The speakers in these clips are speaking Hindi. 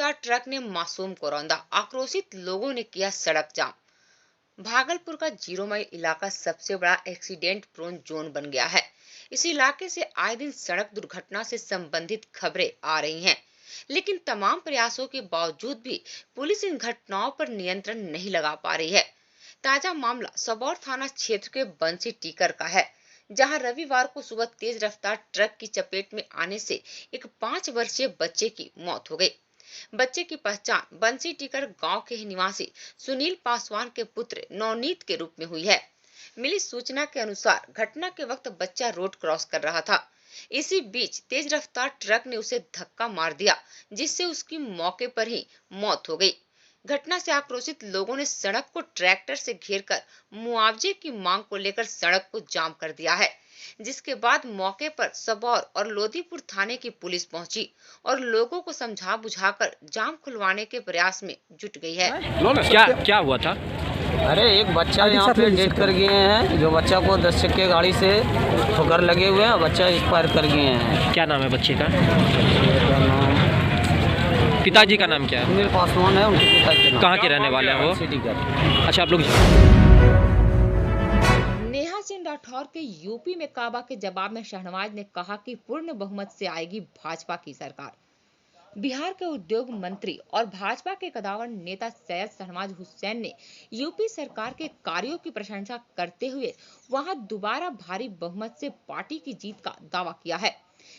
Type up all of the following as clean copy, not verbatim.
रफ्तार ट्रक ने मासूम को रौंदा, आक्रोशित लोगों ने किया सड़क जाम। भागलपुर का 0 माइल इलाका सबसे बड़ा एक्सीडेंट प्रोन जोन बन गया है। इस इलाके से आए दिन सड़क दुर्घटना से संबंधित खबरें आ रही हैं, लेकिन तमाम प्रयासों के बावजूद भी पुलिस इन घटनाओं पर नियंत्रण नहीं लगा पा रही है। ताजा मामला सबौर थाना क्षेत्र के बंसी टीकर का है, जहां रविवार को सुबह तेज रफ्तार ट्रक की चपेट में आने से एक 5 वर्षीय बच्चे की मौत हो गई। बच्चे की पहचान बंसी टीकर गांव के ही निवासी सुनील पासवान के पुत्र नवनीत के रूप में हुई है। मिली सूचना के अनुसार घटना के वक्त बच्चा रोड क्रॉस कर रहा था। इसी बीच तेज रफ्तार ट्रक ने उसे धक्का मार दिया, जिससे उसकी मौके पर ही मौत हो गई। घटना से आक्रोशित लोगों ने सड़क को ट्रैक्टर से घेरकर मुआवजे की मांग को लेकर सड़क को जाम कर दिया है, जिसके बाद मौके पर सबौर और लोदीपुर थाने की पुलिस पहुंची और लोगों को समझा बुझाकर जाम खुलवाने के प्रयास में जुट गई है। क्या हुआ था? अरे एक बच्चा यहाँ पे डेथ कर गए हैं, जो बच्चा को 10 चक्के गाड़ी से ठोकर लगे हुए हैं, बच्चा एक्सपायर कर गए हैं। क्या नाम है बच्चे का? पिताजी का नाम क्या है? सुनील पासवान है उनके पिता के नाम। कहाँ के रहने वाले हैं वो? अच्छा, आप लोग नेहा सिंह राठौर के यूपी में काबा के जवाब में शहनवाज ने कहा कि पूर्ण बहुमत से आएगी भाजपा की सरकार। बिहार के उद्योग मंत्री और भाजपा के कदावर नेता सैयद शहनवाज हुसैन ने यूपी सरकार के कार्यों की प्रशंसा करते हुए वहां दोबारा भारी बहुमत से पार्टी की जीत का दावा किया है।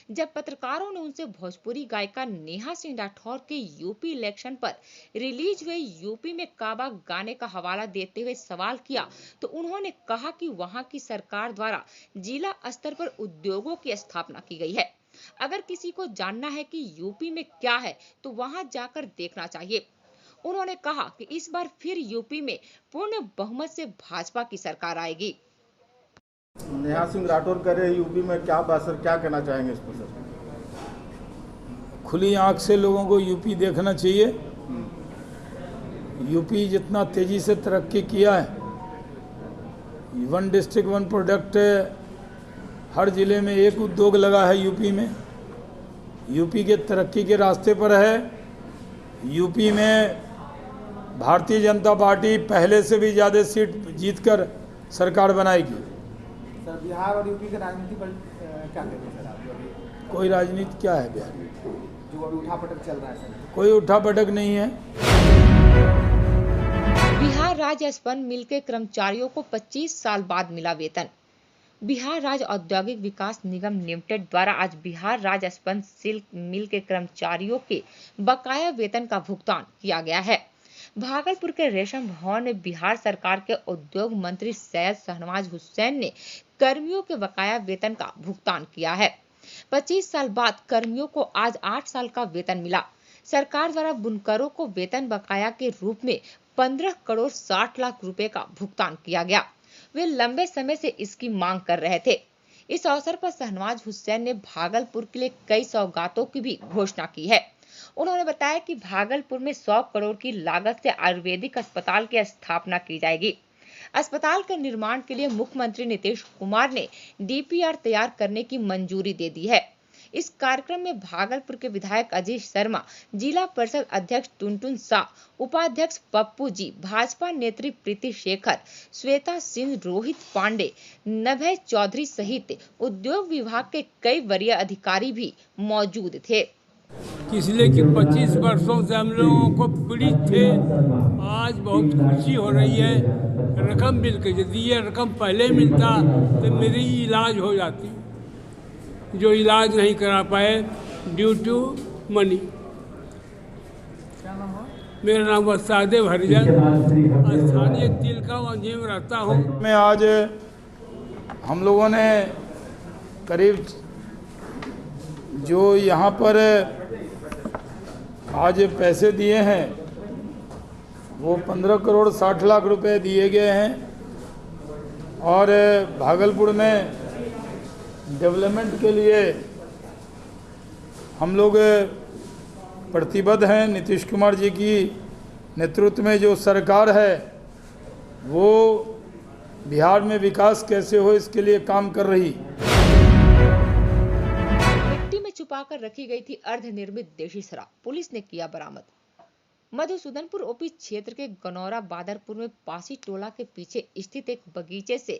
जब पत्रकारों ने उनसे भोजपुरी गायिका नेहा सिंह राठौर के यूपी इलेक्शन पर रिलीज हुए यूपी में काबा गाने का हवाला देते हुए सवाल किया, तो उन्होंने कहा कि वहां की सरकार द्वारा जिला स्तर पर उद्योगों की स्थापना की गई है। अगर किसी को जानना है कि यूपी में क्या है तो वहां जाकर देखना चाहिए। उन्होंने कहा कि इस बार फिर यूपी में पूर्ण बहुमत से भाजपा की सरकार आएगी। नेहा सिंह राठौर कह रहे हैं यूपी में क्या सर, क्या कहना चाहेंगे इस पर सर? खुली आंख से लोगों को यूपी देखना चाहिए। यूपी जितना तेजी से तरक्की किया है, 1 डिस्ट्रिक्ट 1 प्रोडक्ट, हर जिले में एक उद्योग लगा है यूपी में। यूपी के तरक्की के रास्ते पर है। यूपी में भारतीय जनता पार्टी पहले से भी ज़्यादा सीट जीतकर सरकार बनाएगी। सर बिहार और यूपी की राजनीति पर क्या कहते हैं सर आप? कोई राजनीति क्या है बिहार में? जो अभी उठापटक चल रहा है सर। कोई उठापटक नहीं है। बिहार राज्य स्पंज मिल के कर्मचारियों को 25 साल बाद मिला वेतन। बिहार राज्य औद्योगिक विकास निगम लिमिटेड द्वारा आज बिहार राज्य स्पंज सिल्क मिल के कर्मचारियों के बकाया वेतन का भुगतान किया गया है। भागलपुर के रेशम भवन में बिहार सरकार के उद्योग मंत्री सैयद शहनवाज हुसैन ने कर्मियों के बकाया वेतन का भुगतान किया है। 25 साल बाद कर्मियों को आज 8 साल का वेतन मिला। सरकार द्वारा बुनकरों को वेतन बकाया के रूप में 15 करोड़ 60 लाख रुपए का भुगतान किया गया। वे लंबे समय से इसकी मांग कर रहे थे। इस अवसर पर शहनवाज हुसैन ने भागलपुर के लिए कई सौगातों की भी घोषणा की है। उन्होंने बताया कि भागलपुर में 100 करोड़ की लागत से आयुर्वेदिक अस्पताल की स्थापना की जाएगी। अस्पताल के निर्माण के लिए मुख्यमंत्री नीतीश कुमार ने डीपीआर तैयार करने की मंजूरी दे दी है। इस कार्यक्रम में भागलपुर के विधायक अजीत शर्मा, जिला परिषद अध्यक्ष टुनटुन शाह, उपाध्यक्ष पप्पू जी, भाजपा नेत्री प्रीति शेखर, श्वेता सिंह, रोहित पांडे, नभय चौधरी सहित उद्योग विभाग के कई वरीय अधिकारी भी मौजूद थे। पिछले 25 वर्षों से हम लोगों को पीड़ित थे, आज बहुत खुशी हो रही है। रकम मिल के, यदि ये रकम पहले मिलता तो मेरी इलाज हो जाती, जो इलाज नहीं करा पाए ड्यू टू मनी। मेरा नाम वसादेव हरिजन, स्थानीय तिलका वंजी में रहता हूँ। मैं आज हम लोगों ने करीब जो यहाँ पर आज पैसे दिए हैं वो 15 करोड़ 60 लाख रुपए दिए गए हैं और भागलपुर में डेवलपमेंट के लिए हम लोग प्रतिबद्ध हैं। नीतीश कुमार जी की नेतृत्व में जो सरकार है वो बिहार में विकास कैसे हो इसके लिए काम कर रही। मिट्टी में छुपाकर रखी गई थी अर्धनिर्मित देशी शराब, पुलिस ने किया बरामद। मधुसूदनपुर ओपी क्षेत्र के गनौरा बादरपुर में पासी टोला के पीछे स्थित एक बगीचे से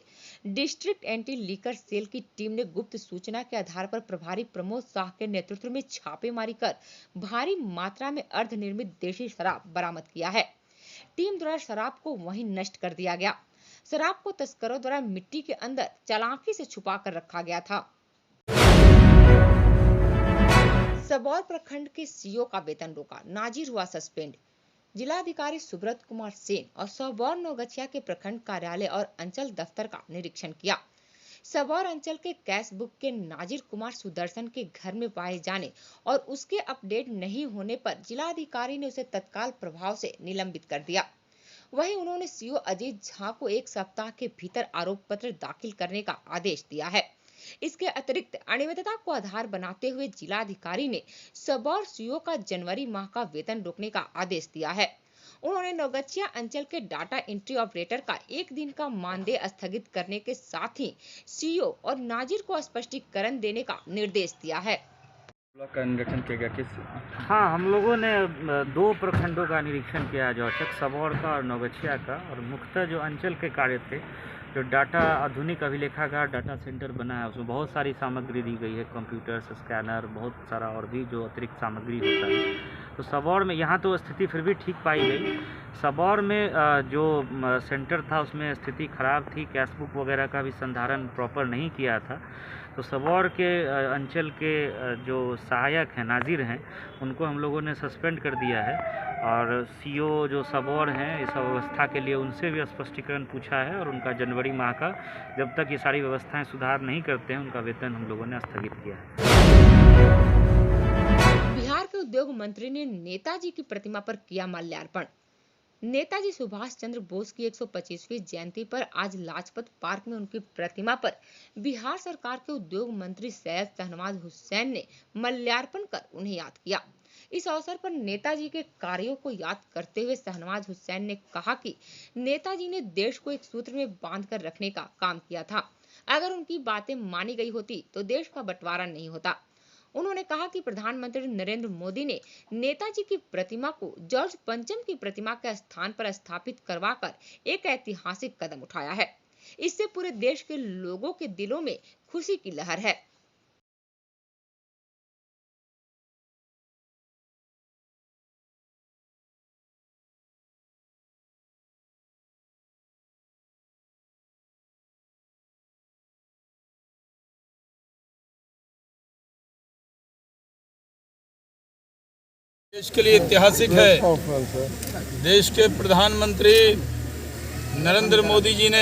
डिस्ट्रिक्ट एंटी लीकर सेल की टीम ने गुप्त सूचना के आधार पर प्रभारी प्रमोद शाह के नेतृत्व में छापेमारी कर भारी मात्रा में अर्धनिर्मित देशी शराब बरामद किया है। टीम द्वारा शराब को वहीं नष्ट कर दिया गया। शराब को तस्करों द्वारा मिट्टी के अंदर चालाकी से छुपा कर रखा गया था। सबौर प्रखंड के सीओ का वेतन रोका, नाजिर हुआ सस्पेंड। जिलाधिकारी सुब्रत कुमार सेन और सबौर नौगछिया के प्रखंड कार्यालय और अंचल दफ्तर का निरीक्षण किया। सबौर अंचल के कैश बुक के नाजिर कुमार सुदर्शन के घर में पाए जाने और उसके अपडेट नहीं होने पर जिलाधिकारी ने उसे तत्काल प्रभाव से निलंबित कर दिया। वहीं उन्होंने सीओ अजीत झा को 1 सप्ताह के भीतर आरोप पत्र दाखिल करने का आदेश दिया है। इसके अतिरिक्त अनियमितता को आधार बनाते हुए जिलाधिकारी ने सबौर सीओ का जनवरी माह का वेतन रोकने का आदेश दिया है। उन्होंने नौगछिया अंचल के डाटा एंट्री ऑपरेटर का 1 दिन का मानदेय स्थगित करने के साथ ही सीओ और नाजिर को स्पष्टीकरण देने का निर्देश दिया है। का निरीक्षण किया गया किस? हाँ, हम लोगों ने 2 प्रखंडों का निरीक्षण किया, जौचक सबौर का और नौगछिया का, और मुख्यतः जो अंचल के कार्य थे, जो डाटा आधुनिक अभिलेखागार डाटा सेंटर बना है, उसमें बहुत सारी सामग्री दी गई है, कंप्यूटर्स, स्कैनर, बहुत सारा और भी जो अतिरिक्त सामग्री होता है। तो सबौर में यहाँ तो स्थिति फिर भी ठीक पाई गई। सबौर में जो सेंटर था उसमें स्थिति खराब थी, कैश बुक वगैरह का भी संधारण प्रॉपर नहीं किया था। तो सबौर के अंचल के जो सहायक हैं, नाजिर हैं, उनको हम लोगों ने सस्पेंड कर दिया है और सीओ जो सबौर हैं इस व्यवस्था के लिए उनसे भी स्पष्टीकरण पूछा है और उनका जनवरी माह का, जब तक ये सारी व्यवस्थाएं सुधार नहीं करते हैं, उनका वेतन हम लोगों ने स्थगित किया है। बिहार के उद्योग मंत्री ने नेताजी की प्रतिमा पर किया माल्यार्पण। नेताजी सुभाष चंद्र बोस की 125वीं जयंती पर आज लाजपत पार्क में उनकी प्रतिमा पर बिहार सरकार के उद्योग मंत्री सैयद शहनवाज हुसैन ने माल्यार्पण कर उन्हें याद किया। इस अवसर पर नेताजी के कार्यों को याद करते हुए शहनवाज हुसैन ने कहा कि नेताजी ने देश को एक सूत्र में बांधकर रखने का काम किया था। अगर उनकी बातें मानी गई होती तो देश का बंटवारा नहीं होता। उन्होंने कहा कि प्रधानमंत्री नरेंद्र मोदी ने नेताजी की प्रतिमा को जॉर्ज पंचम की प्रतिमा के स्थान पर स्थापित करवाकर एक ऐतिहासिक कदम उठाया है। इससे पूरे देश के लोगों के दिलों में खुशी की लहर है। देश के लिए ऐतिहासिक है। देश के प्रधानमंत्री नरेंद्र मोदी जी ने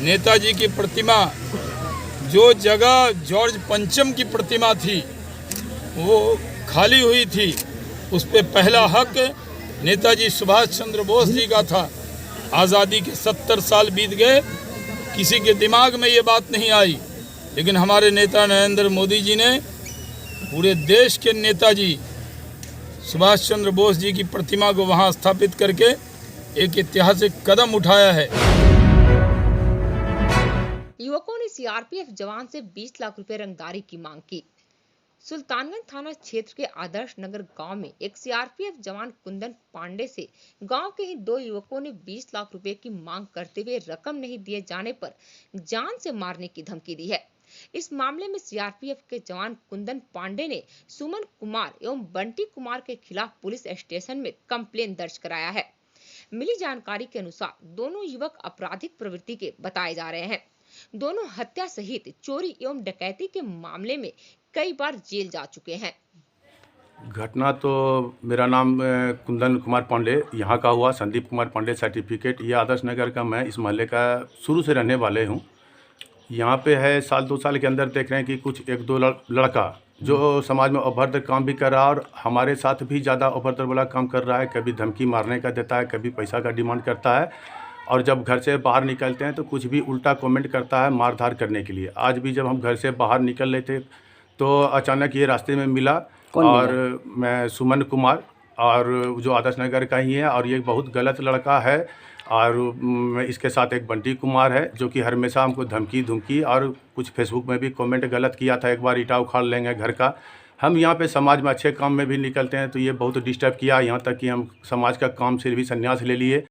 नेताजी की प्रतिमा, जो जगह जॉर्ज पंचम की प्रतिमा थी वो खाली हुई थी, उस पे पहला हक नेताजी सुभाष चंद्र बोस जी का था। आज़ादी के 70 साल बीत गए, किसी के दिमाग में ये बात नहीं आई, लेकिन हमारे नेता नरेंद्र मोदी जी ने पूरे देश के नेताजी सुभाष चंद्र बोस जी की प्रतिमा को वहां स्थापित करके एक ऐतिहासिक कदम उठाया है। युवकों ने सीआरपीएफ जवान से 20 लाख रुपए रंगदारी की मांग की। सुल्तानगंज थाना क्षेत्र के आदर्श नगर गांव में एक सीआरपीएफ जवान कुंदन पांडे से गांव के ही 2 युवकों ने 20 लाख रुपए की मांग करते हुए रकम नहीं दिए जाने पर जान से मारने की धमकी दी है। इस मामले में सीआरपीएफ के जवान कुंदन पांडे ने सुमन कुमार एवं बंटी कुमार के खिलाफ पुलिस स्टेशन में कंप्लेन दर्ज कराया है। मिली जानकारी के अनुसार दोनों युवक आपराधिक प्रवृत्ति के बताए जा रहे हैं। दोनों हत्या सहित चोरी एवं डकैती के मामले में कई बार जेल जा चुके हैं। घटना तो मेरा नाम कुंदन कुमार पांडे यहाँ का हुआ, संदीप कुमार पांडे सर्टिफिकेट, ये आदर्श नगर का, मैं इस मोहल्ले का शुरू से रहने वाले हूँ। यहाँ पे है 1-2 साल के अंदर देख रहे हैं कि कुछ 1-2 लड़का जो समाज में अभद्र काम भी कर रहा है और हमारे साथ भी ज़्यादा अभद्र वाला काम कर रहा है। कभी धमकी मारने का देता है, कभी पैसा का डिमांड करता है, और जब घर से बाहर निकलते हैं तो कुछ भी उल्टा कमेंट करता है मारधार करने के लिए। आज भी जब हम घर से बाहर निकल रहे थे तो अचानक ये रास्ते में मिला, और मैं सुमन कुमार, और जो आदर्श नगर का ही है, और ये बहुत गलत लड़का है। और इसके साथ एक बंटी कुमार है जो कि हमेशा हमको धमकी और कुछ फेसबुक में भी कमेंट गलत किया था। एक बार ईटा उखाड़ लेंगे घर का, हम यहाँ पे समाज में अच्छे काम में भी निकलते हैं, तो ये बहुत डिस्टर्ब किया, यहाँ तक कि हम समाज का काम से भी संन्यास ले लिए।